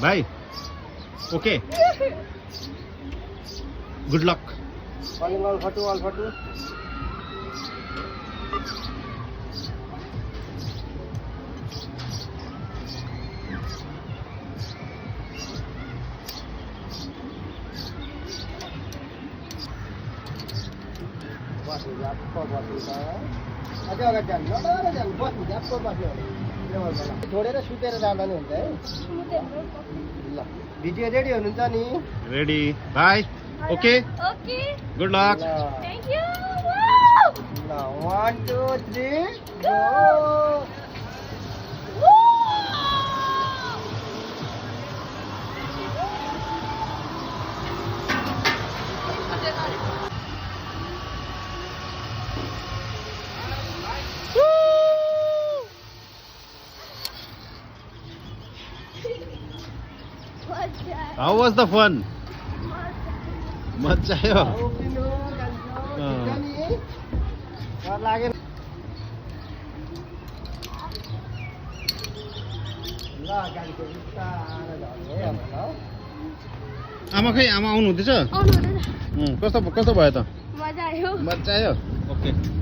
भाइ okay good luck अल फटु बस्नु झ्याप्प बस्नु त अझै अगाडि जानु नडर जानु बस्नु झ्याप्प बस्नु छोडेर सुतेर जाँदा नि हुन्छ है ल भिडियो रेडी हुनुहुन्छ नि रेडी भाइ okay okay good luck thank you ल 1 2 3 गो How was the fun? मजा आयो उभिनु जान्छ नि डर लागेन ल गाडीको बिस्तारै झर्ने ल आमा खै आमा आउनु हुँदैछ आउनु हुँदैन कस्तो भयो त मजा आयो मजा आयो ओके